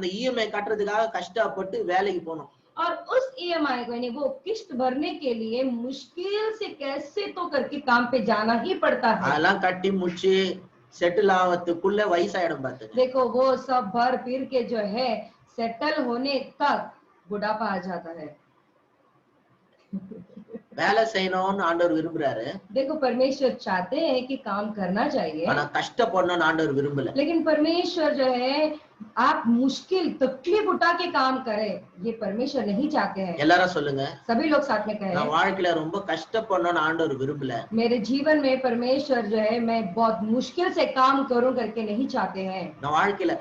அந்த இஎம்ஐ கட்டுறதுக்காக கஷ்டப்பட்டு வேலைக்கு போனோம். और उस ईएमआई को यानी वो किस्त भरने के लिए मुश्किल से कैसे तो करके काम पे जाना ही पड़ता है। அதெல்லாம் கட்டி முடிச்சு செட்டில் ஆவதுக்குள்ள வயசாயிடும் பாத்துங்க. देखो वो सब भर फिर के जो है सेटल होने तक बुढ़ापा आ जाता है। வேலை செய்யணும்னு ஆண்டவர் விரும்புறாரு. देखो परमेश्वर चाहते हैं कि काम करना चाहिए, ஆனா கஷ்டப்படணும்னு ஆண்டவர் விரும்பல. लेकिन परमेश्वर जो है आप मुश्किल तकलीफ उठा के काम करें, ये परमेश्वर नहीं चाहते हैं। எல்லாரும் சொல்லுங்க. सभी लोग साथ में कहें, நான் வாழ்க்கையில ரொம்ப கஷ்டப்படணும்னு ஆண்டவர் விரும்பல. मेरे जीवन में परमेश्वर जो है मैं बहुत मुश्किल से काम करूं करके नहीं चाहते हैं। நான் வாழ்க்கையில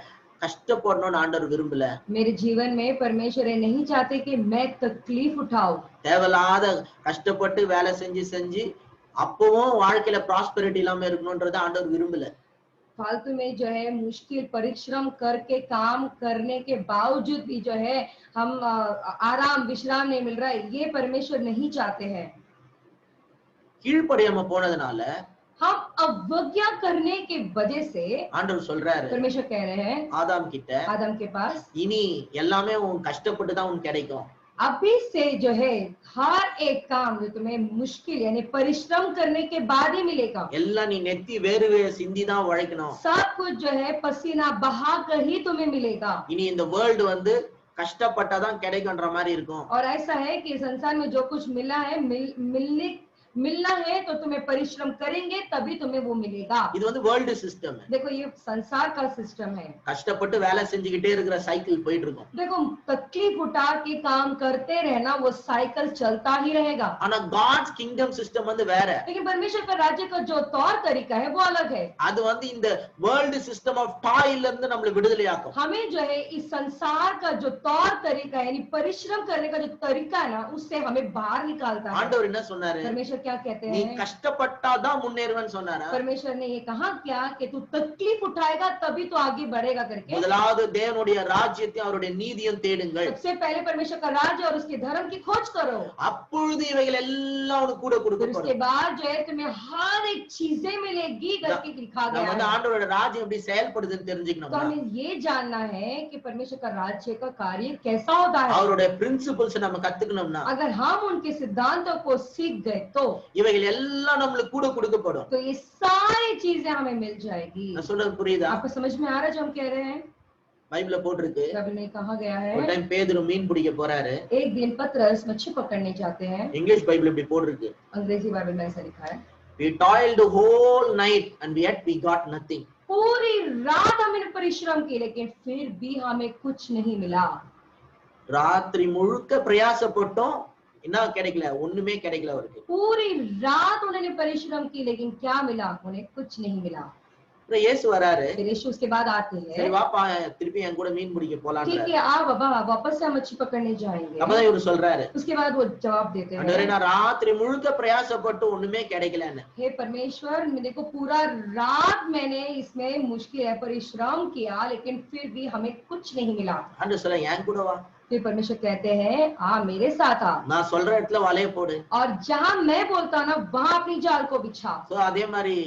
கஷ்டப்படணும்னு ஆண்டவர் விரும்பல. मेरे जीवन में परमेश्वर ये नहीं चाहते कि मैं तकलीफ उठाऊं। தேவலாத கஷ்டப்பட்டு வேலை செஞ்சு செஞ்சு அப்பவும் வாழ்க்கையில ப்ராஸ்பெரிட்டி இல்லாம இருக்கணும்ன்றது ஆண்டவர் விரும்பல. फालतू में जो है मुश्किल परिश्रम करके काम करने के बावजूद भी जो है हम आराम विश्राम नहीं मिल रहा है, ये परमेश्वर नहीं चाहते हैं। கீழ்ப்படியாம போனதுனால हम अवज्ञा करने के वजह से ஆண்டவர் சொல்றாரு, परमेश्वर कह रहे हैं ஆதாம் கிட்ட, आदम के पास இனி எல்லாமே உன் கஷ்டப்பட்டு தான் உனக்கு கிடைக்கும். अभी से जो है हर एक काम जो तुम्हें मुश्किल यानी परिश्रम करने के बाद ही मिलेगा। எல்லாம் நீ நெத்தி வேர்வையை சிந்தி தான் உழைக்கணும். सब कुछ जो है पसीना बहा कर ही तुम्हें मिलेगा। இனி இந்த வேர்ல்டு வந்து கஷ்டப்பட்டாதான் கிடைக்கும்ன்ற மாதிரி இருக்கும். और ऐसा है कि संसार में जो कुछ मिला है मिलना है तो तुम्हें परिश्रम करेंगे तभी तुम्हें वो मिलेगा। இது வந்து வேர்ல்டு சிஸ்டம். देखो ये संसार का सिस्टम है। கஷ்டப்பட்டு வேலை செஞ்சுக்கிட்டே இருக்கிற சைக்கிள் போயிட்டு இருக்கும். देखो तकलीफ उठा के काम करते रहना वो साइकिल चलता ही रहेगा। ஆனா God's kingdom system வந்து வேற. लेकिन परमेश्वर का राज्य का जो तौर तरीका है वो अलग है। அது வந்து இந்த வேர்ல்டு சிஸ்டம் ஆஃப் டாயில்ல இருந்து நம்மள விடுதலையாக்கும். हमें जो है इस संसार का जो तौर तरीका है यानी परिश्रम करने का जो तरीका है ना उससे हमें बाहर निकालता है। ஆண்டவர் என்ன சொன்னாரு? परमेश्वर क्या कहते நீ हैं? கஷ்டப்பட்டாதான் முன்னேறுவேன்னு சொன்னாரா? परमेश्वर ने ये कहा क्या कि तू तकलीफ उठाएगा तभी तो आगे बढ़ेगा करके। முதலாவது தேவனுடைய ராஜ்யத்தையும் அவருடைய நீதியையும் தேடுங்கள். सबसे पहले परमेश्वर का राज्य और उसके धर्म की खोज करो, அப்பொழுது இவைகள் எல்லாம் உனக்கு கூட फिर उसके கொடுக்கப்படும். बाद जो है तुम्हें हर एक चीजें मिलेगी करके लिखा நம்ம गया வந்து है। ஆண்டவரோட ராஜ்யம் எப்படி செயல்படுதுன்னு तो தெரிஞ்சுக்கணும். हमें ये जानना है कि परमेश्वर का राज्य का कार्य कैसा होता है। அவருடைய பிரின்சிபல்ஸ் நம்ம கத்துக்கணும்னா अगर हम उनके सिद्धांतों को सीख गए तो இவைகள் எல்லாம் நம்மளுக்கு கூட கொடுக்கப்படும். ये सारी चीजें हमें मिल जाएगी। நான் சொல்றது புரியுதா? आपको समझ में आ रहा है जो हम कह रहे हैं? பைபிள்ல போட்டிருக்கு. बाइबल में कहा गया है ஒரு டைம் பேதுரு மீன் பிடிக்க போறாரு. एक दिन पतरस मच्छी पकड़ने जाते हैं। இங்கிலீஷ் பைபிள் இப்படி போட்டிருக்கு. अंग्रेजी बाइबल में ऐसा लिखा है, We toiled the whole night and yet we got nothing. पूरी रात हमने परिश्रम किए लेकिन फिर भी हमें कुछ नहीं मिला। ராத்திரி முழுக்க பிரயாசப்பட்டோம், என்ன கிடைக்கல? ஒண்ணுமே கிடைக்கல அவருக்கு. पूरी रात उन्होंने परिश्रम की लेकिन क्या मिला? उन्हें कुछ नहीं मिला। அப்புறம் இயேசு வராரு. फिर यीशु उसके बाद आते சரி हैं, வாப்பா திருப்பி என் கூட மீன் பிடிக்க ठीक போலாம்ன்றாரு. है आ बाबा वापस से हम मच्छी पकड़ने जाएंगे। அப்பதான் இவரு சொல்றாரு, उसके बाद वो जवाब देते ஆண்டவரே हैं, நான் ராத்திரி முழுக்க பிரயாசப்பட்டு ஒண்ணுமே கிடைக்கலன்னு. हे परमेश्वर मेरे को पूरा रात मैंने इसमें मुश्किल है परिश्रम किया लेकिन फिर भी हमें कुछ नहीं मिला। ஆண்டவர் சொல்ல என் கூட வா, फिर परमेश्वर कहते हैं आ मेरे साथ आ, நான் சொல்ற இடத்துல வலைய போடு. और जहां मैं बोलता हूं ना वहां अपनी जाल को बिछा। சோ அதே மாதிரி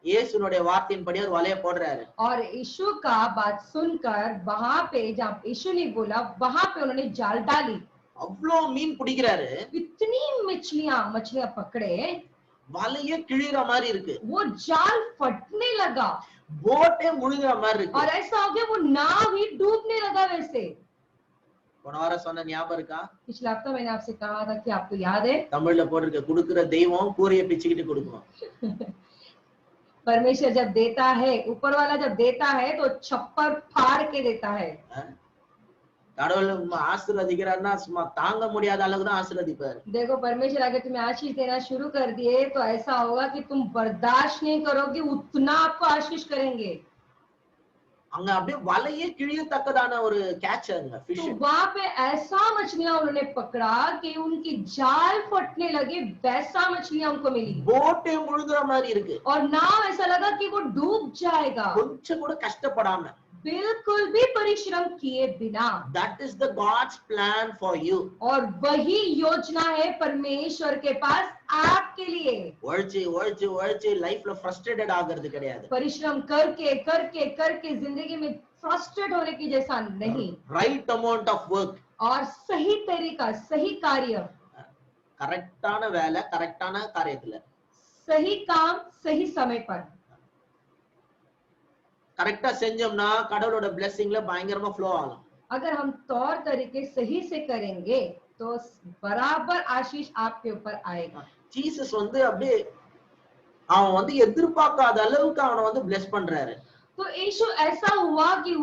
இயேசுனுடைய வார்த்தையின்படி அவர் வலைய போடுறாரு. और यीशु का बात सुनकर वहां पे जहाँ यीशु ने बोला वहां पे उन्होंने जाल डाली। அவ்வளோ மீன் பிடிக்கிறாரு, इतनी मछलियां पकड़े, வலையே கிழிற மாதிரி இருக்கு, वो जाल फटने लगा போட்டே முழுகிற மாதிரி இருக்கு. और ऐसा हो गया वो नाव ही डूबने लगा। वैसे போன வாரம் சொன்ன ஞாபகம் இருக்கா? पिछले हफ्ता मैंने आपसे कहा था कि आपको याद है தமிழ்ல போட்டிருக்க, குடுக்குற தெய்வம் கூரையை பிச்சுக்கிட்டு கொடுக்கும். परमेश्वर जब देता है, ऊपर वाला जब देता है तो छप्पर फाड़ के देता है। கடவுள் ஆசீர்வதிக்கிறாருன்னா சும்மா தாங்க முடியாத அளவுக்கு தான் ஆசீர்வதிப்பாரு. देखो परमेश्वर अगर तुम्हें आशीष देना शुरू कर दिए तो ऐसा होगा कि तुम बर्दाश्त नहीं करोगे, उतना आपको आशीष करेंगे। அங்க அப்படியே வலையே கிழியத்தக்கதான ஒரு கேட்ச் அங்க तो ஃபிஷ். वहां पे ऐसा मछलियां उन्होंने पकड़ा कि उनकी जाल फटने लगे, वैसा मछलियां उनको मिली போட்டே முழுகுற மாதிரி இருக்கு. और नाव ऐसा लगा कि वो डूब जाएगा, கொஞ்சம் கூட கஷ்டப்படாம. बिल्कुल भी परिश्रम किए बिना। That is the God's plan for you. और वही योजना है परमेश्वर के पास आपके लिए। உழைச்சு லைஃப்ல ஃப்ரஸ்ட்ரேட்டட் ஆகிறது கிடையாது. परिश्रम करके करके करके जिंदगी में फ्रस्ट्रेट होने की जैसा नहीं, right amount of work. और सही तरीका, सही कार्य, கரெக்டான வேலை கரெக்டான காரியத்துல सही काम सही समय पर கரெக்டா செஞ்சோம்னா கடவுளோட blessingல பயங்கரமா flow ஆகும். अगर हम तौर तरीके सही से करेंगे तो बराबर आशीष आपके ऊपर आएगा. ஜீசஸ் வந்து அப்படியே அவன் வந்து எதிர்பார்க்காத அளவுக்கு அவனை வந்து bless பண்றாரு. तो यीशु ऐसा हुआ कि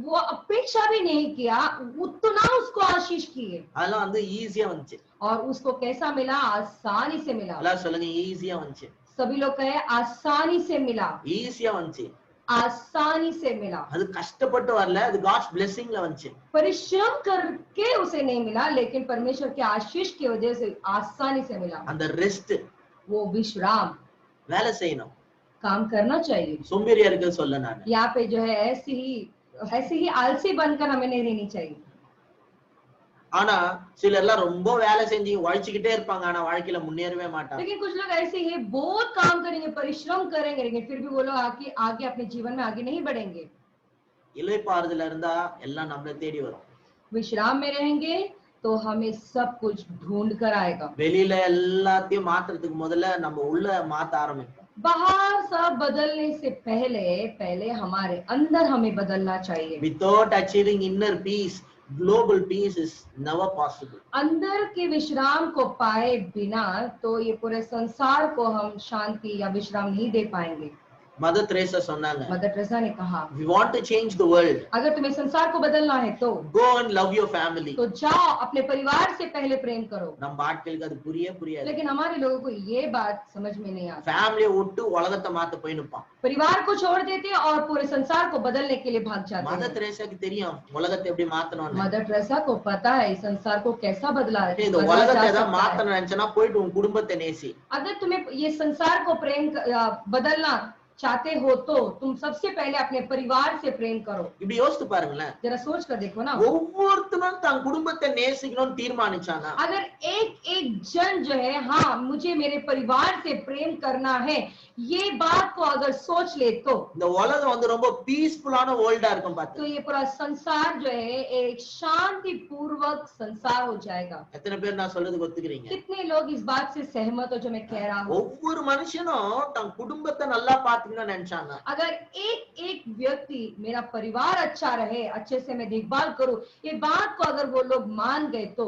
वो अपेक्षा भी नहीं किया, उतना उसको आशीष किए. அதெல்லாம் வந்து ஈஸியா வந்துச்சு. और उसको कैसा मिला? आसानी से मिला. எல்லாம் சொல்லுங்க ஈஸியா வந்துச்சு. सभी लोग कहे आसानी से मिला. ஈஸியா வந்துச்சு. आसानी से मिला. அது கஷ்டப்பட்டு வரல, அது God's blessingல வந்துச்சு. परिश्रम करके उसे नहीं मिला, लेकिन परमेश्वर के आशीष की वजह से आसानी से मिला. அந்த ரெஸ்ட், वो विश्राम, வேலை செய்யணும், काम करना चाहिए. சோம்பேறியா இருக்க சொல்ல நான். यहाँ पे जो है ऐसे ही आलसी बनकर हमें नहीं रहनी चाहिए. ஆனா சிலர்லாம் ரொம்ப வேலை செஞ்சு உழைச்சிக்கிட்டே இருப்பாங்க, ஆனா வாழ்க்கையில முன்னேறவே மாட்டாங்க. लेकिन कुछ लोग ऐसे ही बहुत काम करेंगे, परिश्रम करेंगे, फिर भी वो लोग आगे अपने जीवन में आगे नहीं बढ़ेंगे. இளைப்பாறுதல இருந்தா எல்லாம் நம்மள தேடி வரும். विश्राम में रहेंगे तो हमें सब कुछ ढूंढ कर आएगा. வெளியில எல்லாத்தையும் மாத்துறதுக்கு முதல்ல நம்ம உள்ள மாத்த ஆரம்பிப்போம். बाहर सब बदलने से पहले हमारे अंदर हमें बदलना चाहिए. Without achieving inner peace, global peace is never possible. अंदर के विश्राम को पाए बिना तो ये पूरे संसार को हम शांति या विश्राम नहीं दे पाएंगे. मदर तेरेसा சொன்னாங்க, मदर टेरेसा ने कहा, we want to change the world, अगर तुम्हें संसार को बदलना है तो go and love your family. तो जाओ अपने परिवार से पहले प्रेम करो. நம்ம ஆட்களுக்கு அது புரியாது. लेकिन हमारे लोगों को ये बात समझ में नहीं आती. ஃபேமிலியை விட்டு உலகத்தை மாத்த போய் நிப்பான். परिवार को छोड़ देते और पूरे संसार को बदलने के लिए भाग जाते मदर हैं. तेरेसाக்கு தெரியும் உலகத்தை எப்படி மாத்தணும்னு. मदर टेरेसा को पता है इस संसार को कैसा बदला இந்த உலகத்தை ஏதாவது மாத்தணும் நினைச்சனா போயிட்டு உன் குடும்பத்தை நேசி. अगर तुम्हें ये संसार को बदलना चाहते हो तो तुम सबसे पहले अपने परिवार से प्रेम करो. இப்படி யோசித்து பாருங்களேன். जरा सोच कर देखो ना. ஒவ்வொருத்தனும் தன் குடும்பத்தை நேசிக்கணும்னு தீர்மானிச்சானா, अगर एक जन जो है हाँ मुझे मेरे परिवार से प्रेम करना है, ये बात को अगर सोच ले तो இந்த உலகம் வந்து ரொம்ப பீஸ்ஃபுல்லான வேர்ல்டா இருக்கும் பாத்து. तो ये पूरा संसार जो है एक शांति पूर्वक संसार हो जाएगा. எத்தனை பேர் நான் சொல்றதுக்கு ஒத்துக்கிறீங்க? कितने लोग इस बात से सहमत हो जो मैं कह रहा हूँ? ஒவ்வொரு மனுஷனும் தன் குடும்பத்தை நல்லா பாத்துக்கணும்னு நினைச்சாங்க. अगर एक व्यक्ति मेरा परिवार अच्छा रहे, अच्छे से मैं देखभाल करूं, ये बात को अगर वो लोग मान गए तो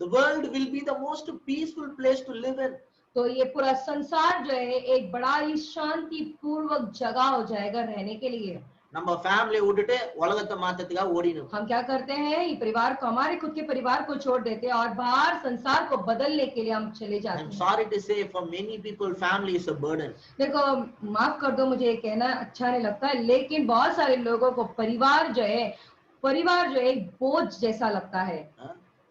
the world will be the most peaceful place to live in. तो ये पूरा संसार जो है एक बड़ा ही शांति पूर्वक जगह हो जाएगा रहने के लिए. நம்ம ஃபேமிலியை விட்டுட்டு உலகத்தை மாத்ததுக்காக ஓடினோம். हम क्या करते हैं, ये परिवार को, हमारे खुद के परिवार को छोड़ देते हैं और बाहर संसार को बदलने के लिए हम चले जाते I'm हैं. sorry to say for many people family is a burden. देखो माफ कर दो, मुझे ये कहना अच्छा नहीं लगता है, लेकिन बहुत सारे लोगों को परिवार जो है एक बोझ जैसा लगता है.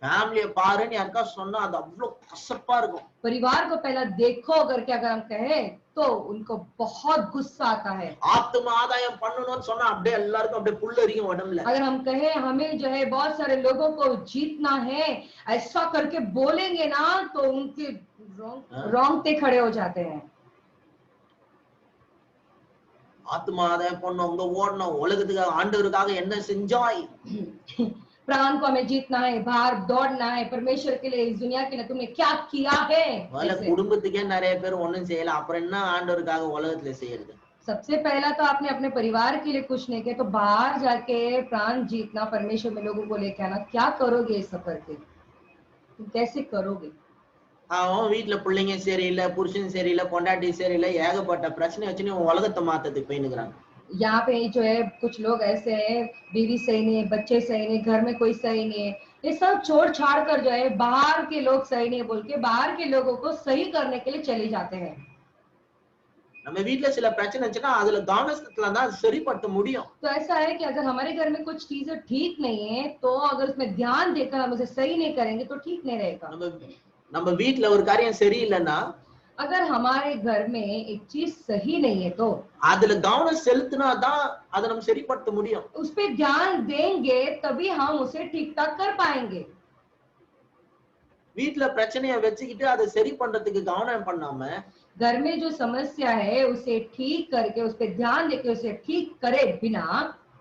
ஃபேமிலியை பாருன்னு யாருக்கா சொன்னா அது அவ்வளவு கசப்பா இருக்கும். परिवार को पहला देखो करके अगर हम कहें तो उनको बहुत गुस्सा आता है. ஆத்ம ஆதாயம் பண்ணணும்னு சொன்னா அப்படியே எல்லாருக்கும் அப்படியே புல்லரிக்கும் உடம்புல. अगर हम कहें हमें जो है बहुत सारे लोगों को जीतना है, ऐसा करके बोलेंगे ना तो उनके रोंगटे खड़े हो जाते हैं. ஆத்ம ஆதாயம் பண்ணணும், உங்க ஓடணும், உலகத்துக்காக ஆண்டவருக்காக என்ன செஞ்சாய்? प्राण को हमें जीतना है, बाहर दौड़ना है, परमेश्वर के लिए, इस दुनिया के लिए तुमने क्या किया है? குடும்பத்துக்கே நிறைய பேர் ஒண்ணும் செய்யல, அப்புறம் என்ன ஆண்டவருக்காக உலகத்துல செய்யறது? सबसे पहला तो आपने अपने परिवार के लिए कुछ नहीं किया, तो बाहर जाके प्राण जीतना, परमेश्वर में लोगों को लेके आना, क्या करोगे इस सफर के? तुम कैसे करोगे? அவன் வீட்டுல பிள்ளைங்க சரியில்லை, புருஷன் சரியில்லை, பொண்டாட்டி சரியில்லை, ஏகப்பட்ட பிரச்சனை வச்சு நீ உலகத்தை மாத்ததுக்கு போயினுக்குறாங்க. यहाँ पे जो है कुछ लोग ऐसे हैं, बीवी सही नहीं है, बच्चे सही नहीं, घर में कोई सही नहीं है, ये सब छोड़ छाड़ कर जो है बाहर के लोग सही नहीं बोल के बाहर के लोगों को सही करने के लिए चले जाते हैं. நம்ம வீட்டுல சில பிரச்சனை இருந்துச்சுன்னா அதுல கவனத்துல தான் சரிப்படுத்த முடியும். तो ऐसा है कि अगर हमारे घर में कुछ चीजें ठीक नहीं है तो अगर उसमें ध्यान देकर हम उसे सही नहीं करेंगे तो ठीक नहीं रहेगा. நம்ம வீட்டுல ஒரு காரியம் சரியில்லைன்னா, अगर हमारे घर में एक चीज सही नहीं है तो அதுல கவனம் செலுத்தினா தான் அதை நம்ம சரிப்படுத்த முடியும். उस पे ध्यान देंगे तभी हम उसे ठीक ठाक कर पाएंगे. வீட்டுல பிரச்சனையை வச்சுக்கிட்டு அதை சரி பண்றதுக்கு கவனம் பண்ணாம, घर में जो समस्या है उसे ठीक करके उस पे ध्यान देके उसे ठीक करे बिना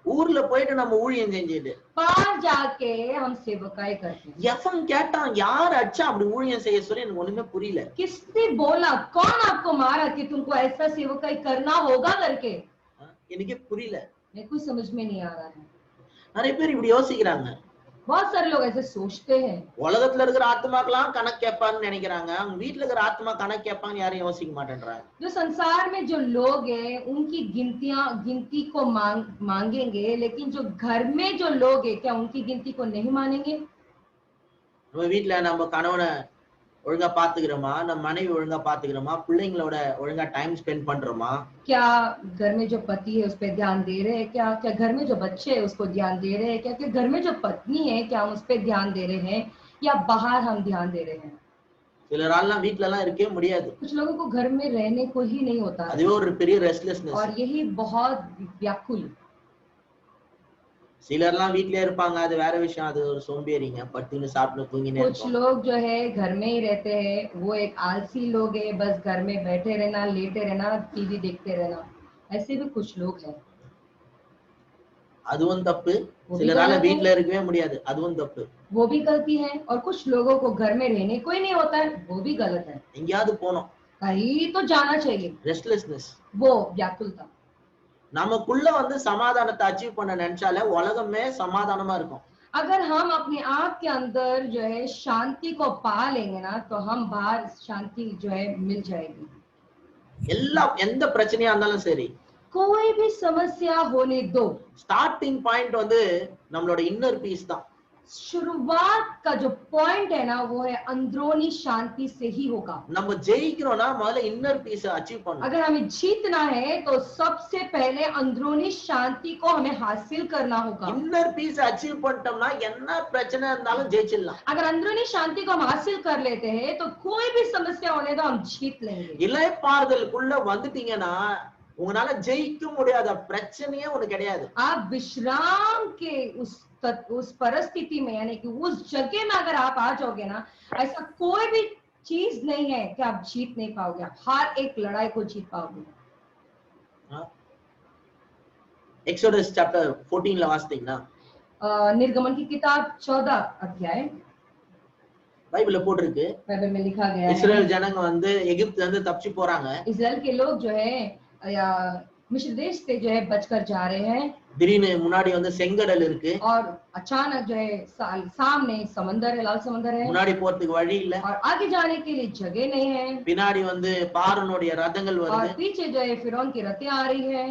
ஊர்ல போயிட்டு நம்ம ஊழியம் செஞ்சுட்டு बाहर जाके हम सेवकाई करते हैं। எஃப்எம் கேட்டான் யார் அடிச்சா அப்படி ஊழியம் செய்ய சொல்லி எனக்கு ஒண்ணுமே புரியல. किसने बोला, कौन आपको मारा कि तुमको ऐसा सेवकाई करना होगा करके? எனக்கே புரியல. मेरे को समझ में नहीं आ रहा है। நிறைய பேர் இப்படி யோசிக்கிறாங்க. बहुत सारे लोग ऐसे सोचते हैं। உலகத்துல இருக்கிற ஆத்மாக்கெல்லாம் கணக்கு கேட்பான்னு நினைக்கிறாங்க. அவங்க வீட்டுல இருக்கிற ஆத்மா கணக்கு கேட்பான்னு யாரும் யோசிக்க மாட்டேன்றாங்க. जो संसार में जो लोग हैं उनकी गिनती को मांगेंगे, लेकिन जो घर में जो लोग हैं क्या उनकी गिनती को नहीं मानेंगे? நம்ம வீட்டுல நம்ம கணவனை ஒழுங்கா பாத்துக்கிறோமா, நம்ம மனைவி ஒழுங்கா பாத்துக்கிறோமா, பிள்ளைங்களோட ஒழுங்கா டைம் ஸ்பெண்ட் பண்றோமா? क्या घर में जो पति है उस पर ध्यान दे रहे हैं? क्या घर में जो बच्चे हैं उसको ध्यान दे रहे हैं? क्या घर में जो पत्नी है क्या हम उस पर ध्यान दे रहे हैं या बाहर हम ध्यान दे रहे हैं? சிலராலாம் வீட்ல எல்லாம் இருக்கவே முடியாது. कुछ लोगों को घर में रहने को ही नहीं होता है, அதுவே ஒரு பெரிய ரெஸ்ட்லெஸ்னஸ். और यही बहुत व्याकुल। சிலர்லாம் வீட்லயே இருப்பாங்க, அது வேற விஷயம், அது ஒரு சோம்பேறிங்க, படுத்துன்னு சாப்பிட்டு தூங்கினே कुछ இருப்பாங்க. लोग जो है घर में ही रहते हैं, वो एक आलसी लोग है, बस घर में बैठे रहना, लेटे रहना, टीवी देखते रहना। ऐसे भी कुछ लोग हैं। அதுவும் தப்பு. சிலரால வீட்ல இருக்கவே முடியாது, அதுவும் தப்பு. वो भी गलती है, और कुछ लोगों को घर में रहने को ही नहीं होता है, वो भी गलत है। எங்கயாவது போணும், कहीं तो जाना चाहिए, ரெஸ்ட்லெஸ்னஸ். वो व्याकुलता। நமக்குள்ள வந்து சமாதானத்தை அச்சீவ் பண்ண நினைச்சாலே உலகமே சமாதானமா இருக்கும். अगर हम अपने आप के अंदर जो है शांति को पा लेंगे ना, तो हम बाहर शांति जो है मिल जाएगी। எந்த பிரச்சனையா இருந்தாலும் சரி, कोई भी समस्या होने दो, ஸ்டார்டிங் பாயிண்ட் வந்து நம்மளோட இன்னர் பீஸ் தான். शुरुआत का जो पॉइंट है ना वो है अंदरूनी शांति से ही होगा। நம்ம ஜெயிக்கணும்னா முதல்ல இன்னர் பீஸ் அச்சீவ் பண்ணணும். अगर हमें जीतना है तो सबसे पहले अंदरूनी शांति को हमें हासिल करना होगा। இன்னர் பீஸ் அச்சீவ் பண்ணிட்டோம்னா என்ன பிரச்சனை இருந்தாலும் ஜெயிச்சிடலாம். अगर अंदरूनी शांति को हम हासिल कर लेते हैं तो कोई भी समस्या होने तो हम जीत लेंगे। இளைப்பாறுதலுக்குள்ள வந்துட்டீங்கன்னா உங்களால ஜெயிக்க முடியாத பிரச்சனையே ஒண்ணு கிடையாது. आप विश्राम के उस परिस्थिति में, यानी कि उस जगह में अगर आप आ जाओगे ना, ऐसा कोई भी चीज नहीं है कि आप जीत नहीं पाओगे। हर एक लड़ाई को जीत पाओगे। एक्सोडस चैप्टर 14 वास्तीங்கன்னா निर्गमन की किताब 14 अध्याय பைபிள்ல போட்டிருக்கு. बाइबल में लिखा गया है இஸ்ரேல் ஜனங்க வந்து எகிப்துல இருந்து தப்பிச்சு போறாங்க. इस्राएल के लोग जो है मिस्र देश से जो है बचकर जा रहे हैं। திடீர்னு முன்னாடி வந்து செங்கடல் இருக்கு, और अचानक जो है सामने समंदर है, लाल समंदर है, முன்னாடி போறதுக்கு வழி இல்ல, और आगे जाने के लिए जगह नहीं है, பின்னாடி வந்து பார்வோனுடைய ரதங்கள் और வருது. पीछे जो है फिरौन की रथें आ रही है।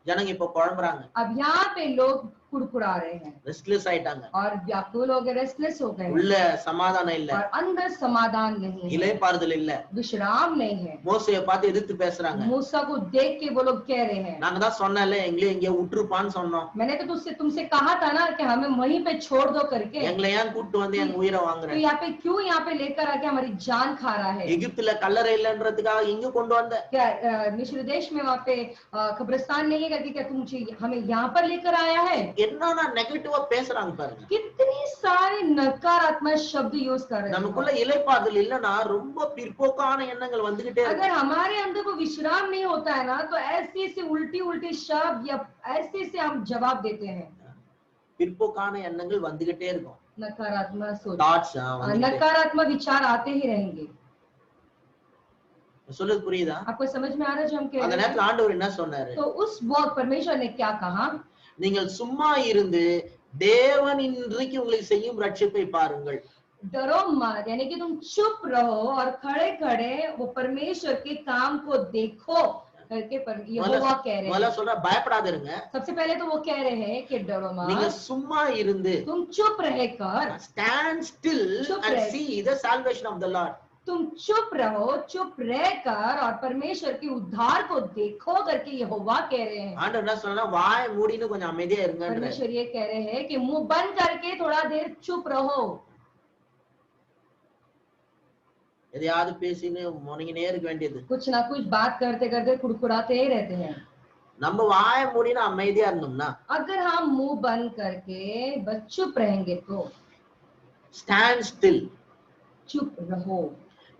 ஜனங்க இப்ப குழம்புறாங்க, अब यहाँ पे लोग कुड़कुड़ा रहे हैं ரெஸ்ட்லெஸ் ஆயிட்டாங்க, और व्याकुल हो गए, रेस्टलेस हो गए, உள்ள சமாதானம் இல்ல, और अंदर समाधान नहीं है, இளைப்பாறுதல் இல்ல, विश्राम नहीं है। மோசேயை பார்த்து எதிர்த்து பேசுறாங்க. मूसा को देख के वो लोग कह रहे हैं, நாங்க தான் சொன்னல எங்களை எங்க விட்டுருப்பான்னு சொன்னோம், मैंने तो तुमसे कहा था ना कि हमें वहीं पे छोड़ दो करके, எங்களை ஏன் கூட்டு வந்து எங்க உயிரை तो வாங்குற, क्यों यहाँ पे लेकर आके हमारी जान खा रहा है। எகிப்துல கல்லறை இல்லன்றதுக்காக இங்க கொண்டு வந்த, क्या मिस्र देश में वहाँ पे कब्रिस्तान नहीं है करके क्या तुम हमें यहाँ पर लेकर आया है। என்னன்னா நெகட்டிவா பேசுறாங்க பாருங்க. कितनी सारे नकारात्मक शब्द यूज कर रहे हैं। நமக்குள்ள இளைப்பாறுதல் இல்லனா ரொம்ப பிற்போக்கான எண்ணங்கள் வந்துகிட்டே இருக்கு. अगर हमारे अंदर को विश्राम नहीं होता है ना, तो ऐसे से उल्टी शब्द या ऐसे से हम जवाब देते हैं। பிற்போக்கான எண்ணங்கள் வந்துகிட்டே இருக்கும். नकारात्मक सोच, தாட்ஸ் नकारात्मक विचार आते ही रहेंगे। சொல்லுது புரியுதா? आपको समझ में आ रहा है जो हम कह அந்த रहे हैं? நேரத்துல ஆண்டவர் என்ன சொன்னாரு? तो उस वक्त परमेश्वर ने क्या कहा? நீங்கள் சும்மா இருந்து தேவன் இன்றைக்கு உங்களுக்கு செய்யும் ரட்சிப்பை பாருங்கள். डरो मत, यानी कि तुम चुप रहो और खड़े खड़े वो परमेश्वर के काम को देखो करके यहोवा कह रहे முதல்ல हैं। சொல்ற பயப்படாதீங்க. सबसे पहले तो वो कह रहे हैं कि डरो நீங்க मत, சும்மா இருந்து तुम चुप रहकर, stand still चुप and रह- see the salvation of the Lord. तुम चुप रहो, चुप रहकर और परमेश्वर के उद्धार को देखो करके यहोवा कह रहे हैं। ஆண்டவர் என்ன சொன்னா வாய் மூடின்னு கொஞ்சம் அமைதியா இருங்கன்ற. परमेश्वर ये कह रहे हैं कि मुंह बंद करके थोड़ा देर चुप रहो। எதையாவது பேசின்னு முனங்கினே இருக்க வேண்டியது. कुछ ना कुछ बात करते करते कुड़कुड़ाते ही रहते हैं। நம்ம வாய் மூடின்னு அமைதியா இருந்தோம்னா, अगर हम मुंह बंद करके बस चुप रहेंगे तो stand still. चुप रहो।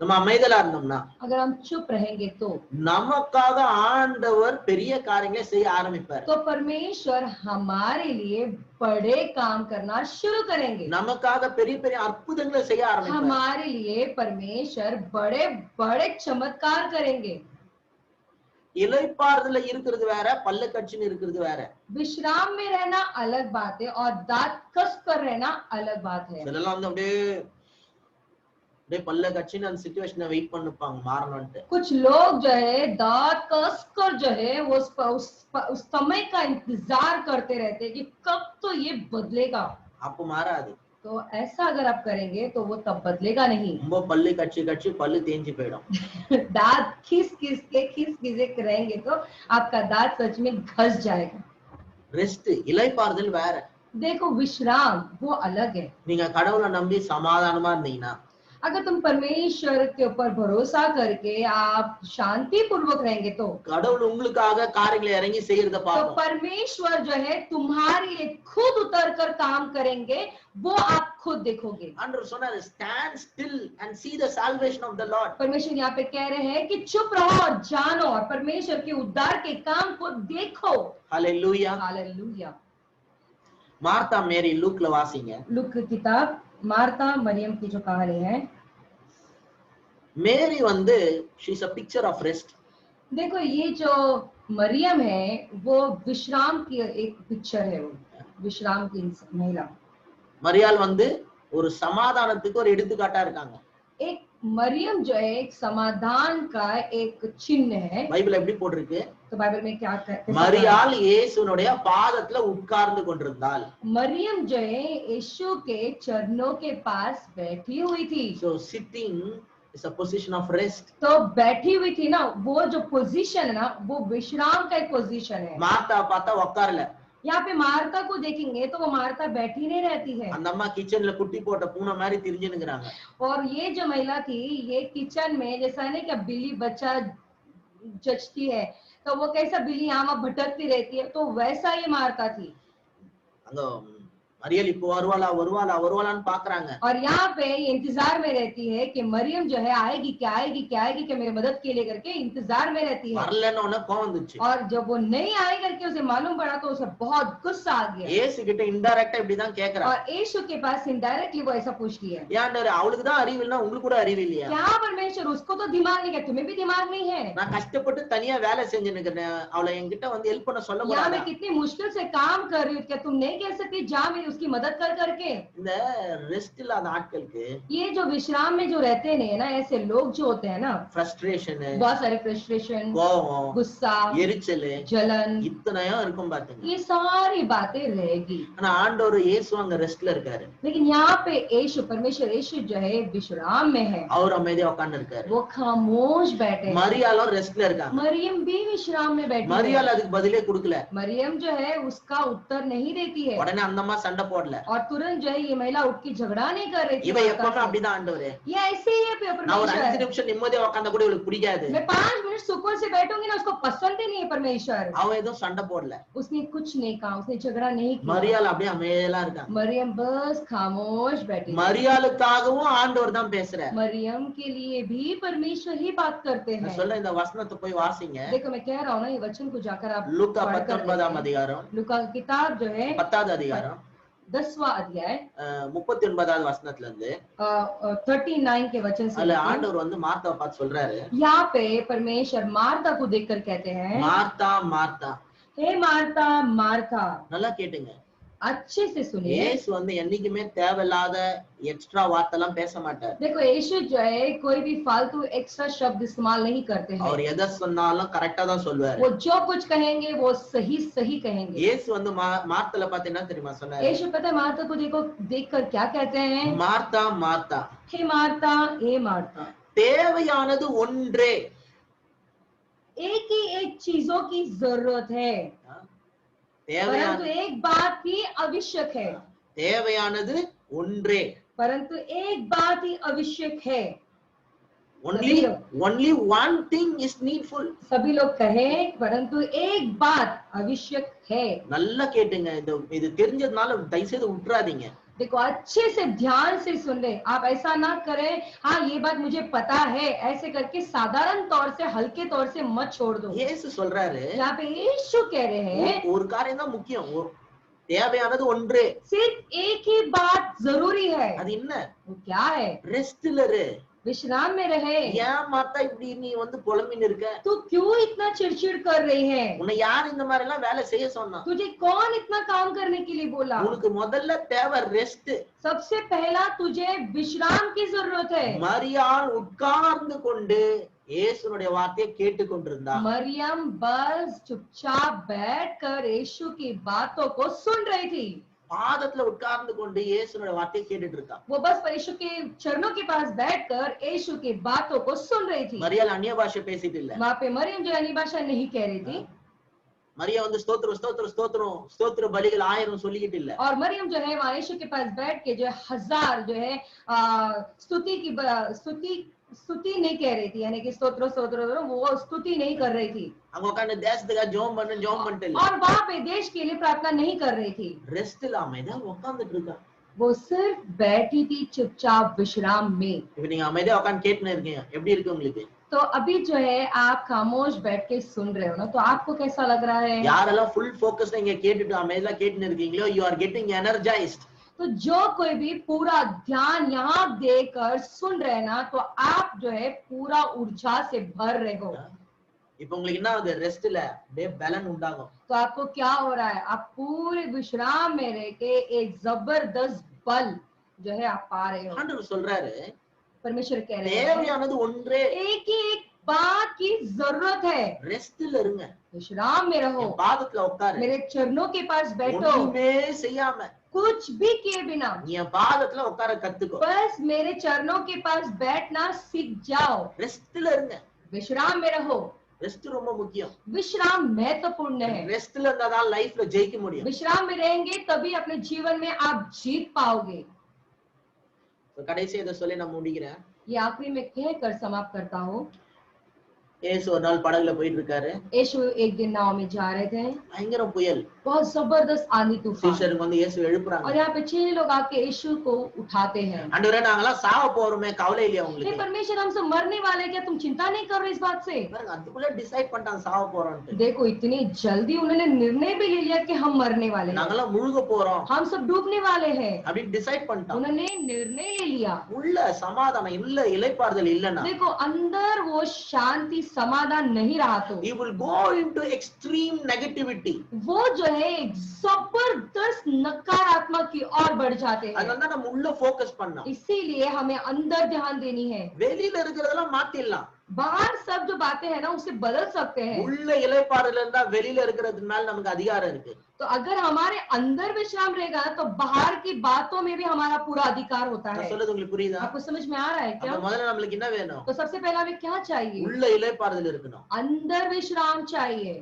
நம்ம அமைதலா இருந்தோம்னா अगर हम चुप रहेंगे तो நமக்காக ஆண்டவர் பெரிய காரியங்களை செய்ய ஆரம்பிப்பார். परमेश्वर हमारे लिए बड़े काम करना शुरू करेंगे. நமக்காக பெரிய பெரிய அற்புதங்களை செய்ய ஆரம்பிப்பார். हमारे लिए परमेश्वर बड़े बड़े चमत्कार करेंगे. இளைப்பாறுதல இருக்கிறது வேற, பல்ல கட்சின்னு இருக்கிறது வேற. विश्राम में रहना अलग बात है और दांत कस कर रहना अलग बात है. இதெல்லாம் வந்து அப்படியே पल्ले कच्चिन அந்த सिचुएशन वेट பண்ணிப்பாங்க மாறணும்னு. कुछ लोग जो है दांत कस कर जो है वो उस समय का इंतजार करते रहते हैं कि कब तो ये बदलेगा. आपको माराது. तो ऐसा अगर आप करेंगे तो वो तब बदलेगा नहीं. ரொம்ப பல்லு கட்சி பல்லு தேஞ்சு போய்டும். दांत खिस के रहेंगे तो आपका दांत सच में घस जाएगा. ரெஸ்ட் இளைப்பாறுதல் வேற. देखो विश्राम वो अलग है. நீங்க கடவுளை நம்பி சமாதானமா இருந்தீங்கன்னா, अगर तुम परमेश्वर के ऊपर भरोसा करके आप शांति पूर्वक रहेंगे तो கடவுள் உங்களுக்காக காரியங்களை இறங்கி செய்யறத तो பாப்போம். परमेश्वर जो है तुम्हारे लिए खुद उतर कर काम करेंगे, वो आप खुद देखोगे. ஆண்டவர் சொன்னாரு, stand still and see the salvation of the Lord. परमेश्वर यहाँ पे कह रहे हैं कि चुप रहो और जानो और परमेश्वर के उद्धार के काम को देखो. हालेलुया. हालेलुया. मार्था मेरी लूकல வாசிங்க. लूक की किताब मार्था मरियम की जो कहानी है. मेरी வந்து she is a picture of rest. देखो ये जो मरियम है वो विश्राम की एक पिक्चर है. वो विश्राम की महिला. மரியாள் வந்து ஒரு சமாதானத்துக்கு ஒரு எடுத்துக்காட்டா இருக்காங்க. एक मरियम जो है एक समाधान का एक चिन्ह है. பைபிள் எப்படி போட்டிருக்கு? तो बाइबल में क्या कहते हैं? மரியாள் இயேசுனுடைய பாதத்துல உட்கார்ந்து கொண்டிருந்தாள். मरियम जो है यीशु के चरणों के पास बैठी हुई थी. So sitting is a position of rest. तो बैठी हुई थी ना, वो जो पोजीशन है ना वो विश्राम का एक पोजीशन है. மார்த்தா பார்த்தா உட்காரல. यहाँ पे मार्था को देखेंगे तो वो मार्था बैठी नहीं रहती है. அந்த அம்மா கிச்சன்ல குட்டி போட்ட பூனை மாதிரி திரிஞ்சினுங்கறாங்க. और ये जो महिला थी ये किचन में जैसा नहीं कि बिल्ली बच्चा जचती है तो वो कैसा बिल्ली यहाँ भटकती रहती है, तो वैसा ये मार्था थी. அந்த मरियम இப்போ வருவாளான்னு பாக்குறாங்க. और यहाँ पे इंतजार में रहती है कि मरियम जो है आएगी क्या कि मेरी मदद के लिए करके इंतजार में रहती है. வரலன்னு உடனே கோவம் வந்துச்சு. और जब वो नहीं आई करके उसे मालूम पड़ा तो उसे बहुत गुस्सा आ गया. இயேசு கிட்ட இன்டைரக்ட்டா இப்படி தான் கேக்குறா. और यीशु के पास इनडायरेक्टली वो ऐसा पूछती है. यार அவளுக்கு தான் அறிவு இல்லனா உங்களுக்கு கூட அறிவு இல்லையா? क्या परमेश्वर उसको तो दिमाग नहीं है, तुम्हें भी दिमाग नहीं है? நான் கஷ்டப்பட்டு தனியா வேலை செஞ்சிருக்கேன், அவளை என்கிட்ட வந்து ஹெல்ப் பண்ண சொல்ல यहाँ கூடாதா? मैं कितनी मुश्किल से काम कर रही हूँ, क्या तुम नहीं कह सकती जा मेरी उसकी मदद कर करके? இந்த ரெஸ்ட் இல்லாத ஆட்களுக்கு ये जो विश्राम में जो रहते हैं ना, ऐसे लोग जो होते हैं ना, फ्रस्ट्रेशन, बहुत सारे फ्रस्ट्रेशन, கோவம், गुस्सा, எரிச்சல், जलन, இத்தனையும் இருக்கும் பாத்தீங்க. ये सारी बातें रहेगी. ஆனா ஆண்டவர் இயேசு அங்க ரெஸ்ட்ல இருக்காரு. लेकिन यहाँ पे यीशु परमेश्वर यीशु जो है विश्राम में है. அவர் அமைதியா உட்கார்ந்து இருக்காரு. वो खामोश बैठे हैं. மரியாளும் ரெஸ்ட்ல இருக்காங்க. मरियम भी विश्राम में बैठी है. மரியாள் அதுக்கு பதிலே கொடுக்கல. मरियम जो है उसका उत्तर नहीं देती है. உடனே அந்த அம்மா சண்டை போடல. और तुरंत जो है ये महिला उठ के झगड़ा नहीं कर रही थी. இவ எப்பவுமே அப்படிதான் ஆண்டவரே. ये ऐसे ही है நான் ஒரு 5 परमेश्वर. நிமிஷம் நிம்மதியா உட்கார்ந்தா கூட இவளுக்கு பிடிக்காது. मैं 5 मिनट सुकून से बैठूंगी ना, उसको पसंद ही नहीं है परमेश्वर. அவ எதுவும் சண்டை போடல. उसने कुछ नहीं कहा, उसने झगड़ा नहीं किया. மரியாள் அப்படியே அமைதியா இருக்காங்க. मरियम बस खामोश बैठी. மரியாளுக்காகவும் ஆண்டவர் தான் பேசுறார். मरियम के लिए भी परमेश्वर ही बात करते हैं. நான் சொல்ல இந்த வசனத்தை போய் வாசிங்க. देखो मैं कह रहा हूँ ना, ये वचन को जाकर आप லூக்கா पढ़कर 19ஆம் அதிகாரம், लूका की किताब जो है 10வது அதிகாரம் 10वां अध्याय 39வது வசனத்துல இருந்து 39 के वचन से அதுல ஆண்டவர் வந்து மார்த்தாவை பார்த்து சொல்றாரு, यहाँ पे परमेश्वर मार्था को देखकर कहते हैं, மார்த்தா மார்த்தா. हे मार्था मार्था. நல்லா கேட்டுங்க. अच्छे से सुनिए. இயேசு வந்து என்னைக்குமே தேவையில்லாத எக்ஸ்ட்ரா வார்த்தை எல்லாம் பேச மாட்டார். देखो यीशु जो है कोई भी फालतू एक्स्ट्रा शब्द इस्तेमाल नहीं करते हैं. அவர் எதை சொன்னாலும் கரெக்டா தான் சொல்வாரு. वो जो कुछ कहेंगे वो सही सही कहेंगे. இயேசு வந்து மார்த்தால பார்த்து என்ன தெரியுமா சொன்னாரு? यीशु पता है मार्था को देखकर क्या कहते हैं? Martha Martha. हे मार्था हे मार्था. தேவையானது ஒன்றே. एक ही एक चीजों की जरूरत है, परंतु एक बात ही आवश्यक है. தேவையானது ஒன்றே. परंतु एक बात ही आवश्यक है. only one thing is needful. सभी लोग कहें परंतु एक बात आवश्यक है. நல்லா கேட்டுங்க. இது தெரிஞ்சதுனால தயவு செய்து விட்டுறாதீங்க. देखो अच्छे से ध्यान से सुन ले, आप ऐसा ना करें हाँ ये बात मुझे पता है ऐसे करके साधारण तौर से हल्के तौर से मत छोड़ दो। இயேசு சொல்றாரு यहाँ पे यीशु कह रहे हैं ஒரு காரியம் தான் முக்கியம். தேவையானது ஒன்றே. सिर्फ एक ही बात जरूरी है। அது என்ன? वो क्या है? ரெஸ்ட்ல இரு. विश्राम में रहे। ஏன் மாத்தா இப்படி நீ வந்து புலம்பின்னு இருக்க? तू क्यों इतना चिड़चिड़ कर रही है? உன்னை யார் இந்த மாதிரி எல்லாம் வேலை செய்ய சொன்னா? तुझे कौन इतना काम करने के लिए बोला? உனக்கு முதல்ல தேவை ரெஸ்ட். सबसे पहला तुझे विश्राम की जरूरत है। மரியாள் உட்கார்ந்து கொண்டு இயேசுனுடைய வார்த்தையை கேட்டுக்கொண்டிருந்தா. मरियम बस चुपचाप बैठकर यीशु की बातों को सुन रही थी। பாதத்துல உட்கார்ந்து கொண்டு இயேசுனுடைய வார்த்தையை கேட்டுட்டு இருக்கா. वो बस यीशु के चरणों के पास बैठकर यीशु की बातों को सुन रही थी। மரியாள் அந்நிய பாஷை பேசிட்டு இல்ல. वहाँ पे मरियम जो अन्य भाषा नहीं कह रही थी। மரியா வந்து ஸ்தோத்திரம் ஸ்தோத்திரம் ஸ்தோத்திரம் ஸ்தோத்திர பலிகள் 1000 சொல்லிக்கிட்டு இல்ல. और मरियम जो है वहाँ यीशु के पास बैठ के जो है 1000 जो है स्तुति नहीं कह रही थी, यानी कि स्तोत्र स्तोत्र वो स्तुति नहीं कर रही थी। அங்க உட்கார்ந்து தேசத்துக்காக ஜெபம் பண்ணிட்டு இல்ல. और वहाँ पे देश के लिए प्रार्थना नहीं कर रही थी। ரெஸ்ட் இல்லாம தான் உட்கார்ந்துட்டு இருக்கா. वो सिर्फ बैठी थी चुपचाप विश्राम में। இப்ப நீங்க அமைதியா உட்கார்ந்து கேட்டுனே இருக்கீங்க, எப்படி இருக்கு உங்களுக்கு? तो अभी जो है आप खामोश बैठ के सुन रहे हो ना, तो आपको कैसा लग रहा है? யாரெல்லாம் ஃபுல் ஃபோக்கஸ்ல இங்க கேட்டுட்டு அமைதியா கேட்டுனே இருக்கீங்களோ, you are getting energized. तो जो कोई भी पूरा ध्यान यहाँ देकर सुन रहे ना, तो आप जो है पूरा ऊर्जा से भर रहे हो। இப்போ உங்களுக்கு என்ன ஆகுது? ரெஸ்ட்ல அப்படியே பலன் உண்டாகும். तो आपको क्या हो रहा है? आप पूरे विश्राम में रह के एक जबरदस्त बल जो है आप पा रहे हो। ஆண்டவர் சொல்றாரு, परमेश्वर कह रहे हैं தேவையானது ஒன்றே. एक ही एक बात की जरूरत है। ரெஸ்ட்ல இருங்க. विश्राम में रहो, என் பாதத்துல உட்காரு. मेरे चरणों के पास बैठो, ஒண்ணுமே செய்யாம कुछ भी किए बिना நீ என் பாதத்துல உட்கார கத்துக்கோ. बस मेरे चरणों के पास बैठना सीख जाओ। ரெஸ்ட்ல இருங்க. विश्राम में रहो। ரெஸ்ட் ரொம்ப முக்கியம். विश्राम महत्वपूर्ण है। ரெஸ்ட்ல இருந்தா தான் லைஃப்ல ஜெயிக்க முடியும். विश्राम में रहेंगे तभी अपने जीवन में आप जीत पाओगे। கடைசி இதை சொல்லி நான் முடிக்கிறேன். ये आखिरी में कहकर समाप्त करता हूँ। இயேசு ஒரு நாள் படகுல போயிட்டு இருக்காரு. यीशु एक दिन नाव में जा रहे थे, பயங்கர புயல். बहुत जबरदस्त आंधी तूफान, சீஷருக்கு வந்து இயேசு எழுப்புறாங்க. और यहाँ पे 6 लोग आके यीशु को उठाते हैं। ஆண்டவரே நாங்கலாம் சாவ போறோமே, கவலை இல்லையா हे உங்களுக்கு? परमेश्वर हम सब मरने वाले, क्या तुम चिंता नहीं कर रहे इस बात से? பாருங்க, அதுக்குள்ள டிசைட் பண்ணிட்டாங்க சாவ போறோம்னு. देखो इतनी जल्दी उन्होंने निर्णय भी ले लिया कि हम मरने वाले हैं, நாங்கலாம் முழுக போறோம் हम सब डूबने वाले हैं। அப்படி டிசைட் பண்ணிட்டாங்க. उन्होंने निर्णय ले लिया। உள்ள சமாதானம் இல்ல, இளைப்பாறுதல் இல்லனா देखो अंदर वो शांति समाधान नहीं रहा तो he will go into extreme negativity. वो जो है एक जबरदस्त नकारात्मक की ओर बढ़ जाते हैं। அதனால நம்ம உள்ள ஃபோக்கஸ் பண்ணோம். इसीलिए हमें अंदर ध्यान देनी है। வெளியில இருக்கிறதெல்லாம் மாத்திடலாம். बाहर सब जो बातें हैं ना उसे बदल सकते हैं। உள்ள இளைப்பாறுதல் இருந்தா வெளியில இருக்கிறது மேல நமக்கு அதிகாரம் இருக்கு. तो अगर हमारे अंदर विश्राम रहेगा तो बाहर की बातों में भी हमारा पूरा अधिकार होता நான் है। சொல்றது உங்களுக்கு புரியுதா? आपको समझ में आ रहा है क्या? அப்ப முதல்ல நமக்கு என்ன வேணும்? तो सबसे पहला हमें क्या चाहिए? உள்ள இளைப்பாறுதல் இருக்கணும். अंदर विश्राम चाहिए।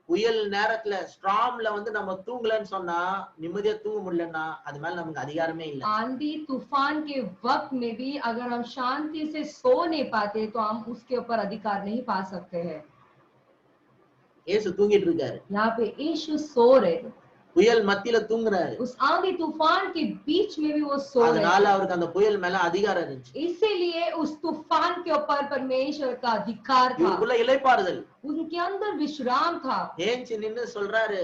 புயல் நேரத்துல ஸ்ட்ராம்ல வந்து நம்ம தூங்கலன்னு சொன்னா, நிம்மதியா தூங்க முடியலன்னா அது மேல நமக்கு அதிகாரமே இல்ல. आंधी तूफान के वक्त में भी अगर हम शांति से सो नहीं पाते तो हम उसके ऊपर अधिकार नहीं पा सकते हैं। இயேசு தூங்கிட்டு இருக்காரு. यहाँ पे यीशु सो रहे थे, புயல் மத்தியில தூங்குறாரு. उस आंधी तूफान के बीच में भी वो सो रहे அதனால थे। அவருக்கு அந்த புயல் மேல அதிகாரம் இருந்துச்சு. इसीलिए उस तूफान के ऊपर परमेश्वर का अधिकार था, இவருக்குள்ள இளைப்பாறுதல். उनके अंदर विश्राम था। ஏஞ்சி நின்னு சொல்றாரு,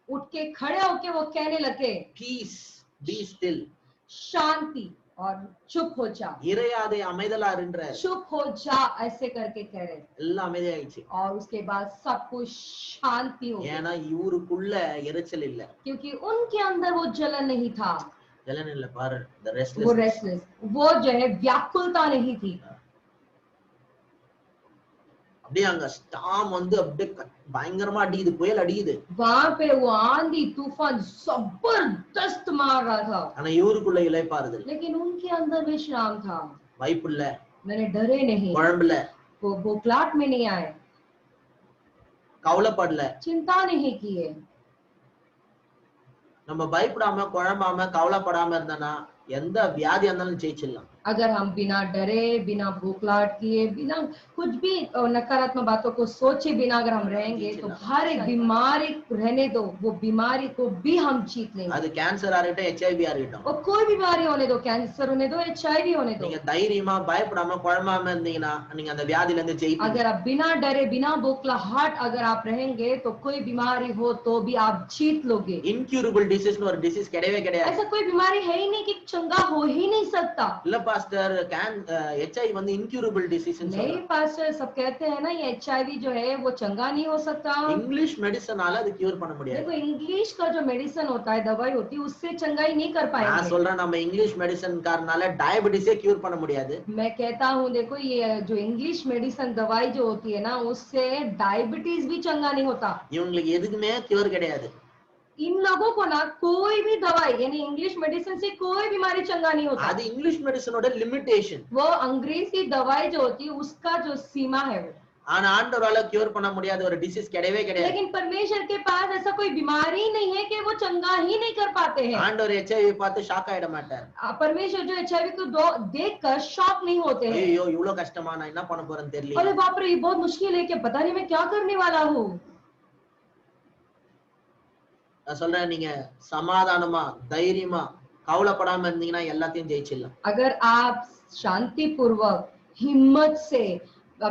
उठ के खड़े होके वो कहने लगे பீஸ், பி ஸ்டில். शांति और चुप हो जा, இறையாதே அமைதலா இருன்ற चुप हो जा, ऐसे करके कह रहे। எல்லாம் அமைதியாயிடுச்சு. और उसके बाद सब कुछ शांति हो गई, ஏன்னா இவருக்குள்ள இறைச்சல் இல்ல. क्योंकि उनके अंदर वो जलन नहीं था, ஜலன் இல்ல பாரு, the वो restlessness. रेस्टलेस, वो जो है व्याकुलता नहीं थी। அப்படியே அங்க ஸ்டாம் வந்து அப்படியே பயங்கரமா அடிக்குது, புயல் அடிக்குது. वहां पे वो आंधी तूफान जबरदस्त मार रहा था, ஆனா இவருக்குள்ள இளைப்பாறுதல். लेकिन उनके अंदर विश्राम था। பயப்புல, मैंने डरे नहीं, குழம்புல, वो बोखलाहट में नहीं आए, கவலைப்படல. चिंता नहीं किए। நம்ம பயப்படாம, குழம்பாம, கவலைப்படாம இருந்தனா எந்த வியாதியா இருந்தாலும் ஜெயிச்சிடலாம். अगर हम बिना डरे, बिना भूखलाहट किए, बिना कुछ भी नकारात्मक बातों को सोचे बिना अगर हम रहेंगे तो हर एक बीमारी रहने दो, वो बीमारी को भी हम जीत लेंगे। அது கேன்சரா இருக்கட்டும், HIV இருக்கட்டும். और कोई बीमारी होने दो, कैंसर होने दो, HIV होने दो, நீங்க தைரியமா பயப்படாம குழம்பாம இருந்தீங்கன்னா நீங்க அந்த வியாதியில இருந்து ஜெயிப்பீங்க. अगर आप बिना डरे, बिना बौखलाहट अगर आप रहेंगे तो कोई बीमारी हो तो भी आप जीत लोगे। இன்க்யூரபிள் டிசீஸ்னு ஒரு டிசீஸ் கிடையவே கிடையாது. ऐसा कोई बीमारी है ही नहीं कि चंगा हो ही नहीं सकता। இல்ல பாஸ்டர், HIV வந்து இன்க்யூரபிள் டிசீஸ்னு नहीं சொல்றாங்க. पास्टर, सब कहते हैं ना ये HIV जो है वो चंगा नहीं हो सकता। இங்கிலீஷ் மெடிசனால அது கியூர் பண்ண முடியாது. देखो इंग्लिश का जो मेडिसिन होता है, दवाई होती है, उससे चंगाई नहीं कर நான் पाएंगे। சொல்றேன் நம்ம இங்கிலீஷ் மெடிசன் காரனால டயபிட்டிஸே கியூர் பண்ண முடியாது. मैं कहता हूँ देखो ये जो इंग्लिश मेडिसिन दवाई जो होती है ना, उससे डायबिटीज भी चंगा नहीं होता। இவங்களுக்கு எதுக்குமே கியூர் கிடையாது. इन लोगों को ना कोई भी दवाई यानी इंग्लिश मेडिसिन से कोई बीमारी चंगा नहीं होता। அது இங்கிலீஷ் மெடிசனோட லிமிட்டேஷன். वो अंग्रेजी दवाई जो होती है उसका जो सीमा है वो। ஆனா ஆண்டவரால கியூர் பண்ண முடியாத ஒரு டிசீஸ் கிடையவே கிடையாது. लेकिन परमेश्वर के पास ऐसा कोई बीमारी नहीं है कि वो चंगा ही नहीं कर पाते हैं। ஆண்டவர் HIV பார்த்து ஷாக் ஆயிட மாட்டார். परमेश्वर जो HIV को देखकर शॉक नहीं होते हैं। ஐயோ இவ்வளவு கஷ்டமா, நான் என்ன பண்ண போறேன்னு தெரியல. अरे बाप रे, ये बहुत मुश्किल है, कि पता नहीं मैं क्या करने वाला हूँ। நான் சொல்றேன், நீங்க சமாதானமா தைரியமா கவலைப்படாம இருந்தீங்கன்னா எல்லாத்தையும் ஜெயிச்சிடலாம். अगर आप शांति पूर्वक हिम्मत से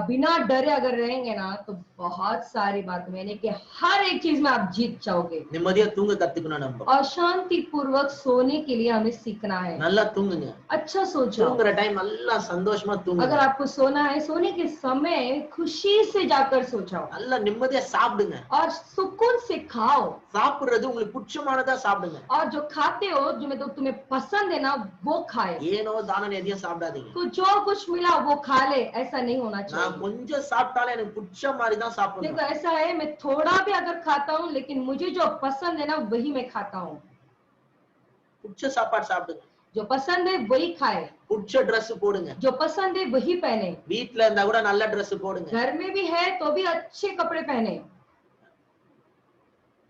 बिना डरे अगर रहेंगे ना तो बहुत सारी बात मैंने कि हर एक चीज में आप जीत जाओगे। நிம்மதியா தூங்க கத்துக்கணும் நம்ம. और शांति पूर्वक सोने के लिए हमें सीखना है। நல்லா தூங்குங்க. अच्छा सो जाओ। தூங்குற டைம் நல்லா சந்தோஷமா தூங்குங்க. अगर आपको सोना है, सोने के समय खुशी से जाकर सो जाओ। நல்லா நிம்மதியா சாப்பிடுங்க. और सुकून से खाओ। சாப்பிடுறது உங்களுக்கு பிடிச்சமானதா சாப்பிடுங்க. और जो खाते हो, जो में तो तुम्हें पसंद है ना, वो खाए। ஏனோ தானே எதையும் சாப்பிடாதீங்க. तो जो कुछ मिला वो खा ले, ऐसा नहीं होना चाहिए। நான் கொஞ்சம் சாப்பிட்டாலே எனக்கு பிடிச்ச மாதிரி தான் சாப்பிடணும். देखो ऐसा है, मैं थोड़ा भी अगर खाता हूँ लेकिन मुझे जो पसंद है ना वही मैं खाता हूँ। பிடிச்ச சாப்பாடு சாப்பிடுங்க. जो पसंद है वही खाए। பிடிச்ச Dress போடுங்க. जो पसंद है वही पहने। வீட்ல இருந்தா கூட நல்ல Dress போடுங்க. घर में भी है तो भी अच्छे कपड़े पहने।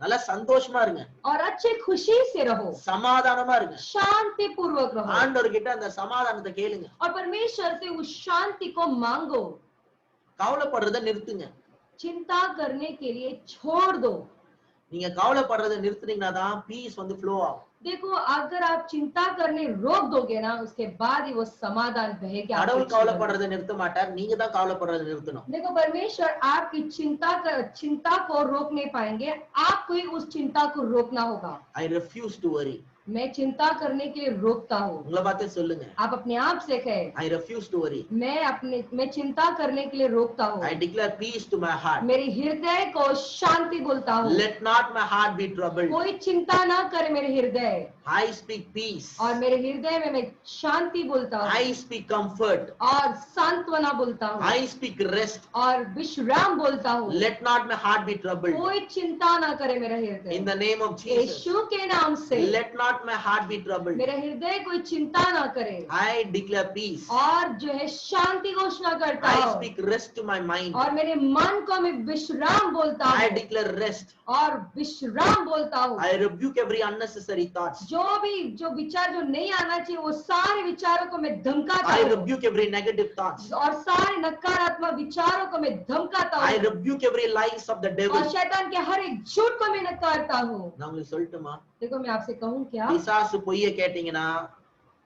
நல்லா சந்தோஷமா இருங்க. और अच्छे खुशी से रहो। சமாதானமா இருங்க. शांति पूर्वक रहो। ஆண்டவர் கிட்ட அந்த சமாதானத்தை கேளுங்க. और परमेश्वर से उस शांति को मांगो। கவலைப்படுறத நிறுத்துங்க. चिंता करने के लिए छोड़ दो। நீங்க கவலைப்படுறத நிறுத்துனீங்கன்னா தான் பீஸ் வந்து ஃப்ளோ ஆகும். देखो अगर आप चिंता करने रोक दोगे ना, उसके बाद ही वो समाधान बहेगा। கடவுள் கவலைப்படுறத நிறுத்த மாட்டார், நீங்க தான் கவலைப்படுறத நிறுத்தணும். देखो परमेश्वर आपकी चिंता को रोक नहीं पाएंगे, आपको ही उस चिंता को रोकना होगा। I refuse to worry. मैं चिंता करने के लिए रोकता हूँ। உங்களை பார்த்தே சொல்லுங்க. आप अपने आप से कहें, I refuse to worry. मैं चिंता करने के लिए रोकता हूँ। I declare peace to my heart. मेरे हृदय को शांति बोलता हूँ। Let not my heart be troubled. कोई चिंता ना करे मेरे हृदय। I speak peace. और मेरे हृदय में मैं शांति बोलता हूँ। I speak comfort. और सांत्वना बोलता हूँ। I speak rest. और विश्राम बोलता हूँ। Let not my heart be troubled. कोई चिंता ना करे मेरा हृदय। In the name of Jesus. यीशु के नाम से Let not my heart be troubled. मेरा हृदय कोई चिंता ना करे। I declare peace. और जो है शांति घोषणा करता I हूँ। speak rest to my mind. और मेरे मन को मैं विश्राम बोलता I हूँ। declare rest. और विश्राम बोलता हूँ। I rebuke every unnecessary thoughts. जो विचार जो नहीं आना चाहिए वो सारे विचारों को मैं धमकाता I हूँ। rebuke every negative thoughts. और सारे नकारात्मक विचारों को मैं धमकाता I हूँ। rebuke every lies of the devil. और शैतान के हर एक झूठ को मैं नकारता हूँ। நான் உங்களுக்கு சொல்லட்டுமா? देखो मैं आपसे कहूँ क्या, பிசாசு பொய்யை கேட்டீங்கன்னா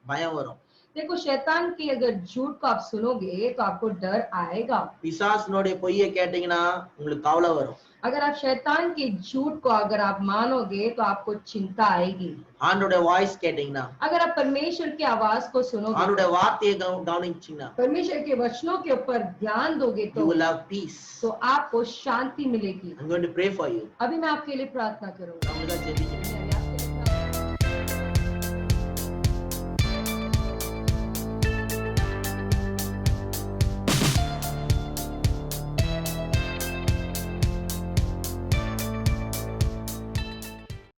பயம் வரும். देखो शैतान की अगर झूठ को आप सुनोगे तो आपको डर आएगा। பிசாசுனுடைய பொய்யை கேட்டீங்கன்னா உங்களுக்கு கவலை வரும். अगर आप शैतान के झूठ को अगर आप मानोगे तो आपको चिंता आएगी। ஆண்டோட வாய்ஸ் கேட்டீங்கன்னா, अगर आप परमेश्वर की आवाज को सुनोगे, ஆண்டோட வார்த்தையை கவனிச்சீங்கன்னா, परमेश्वर के वचनों के ऊपर ध्यान दोगे you तो will have peace. आपको शांति मिलेगी। I'm going to pray for you. अभी मैं आपके लिए प्रार्थना करूंगा। நான் உங்களுக்காக ஜெபிக்கிறேன்.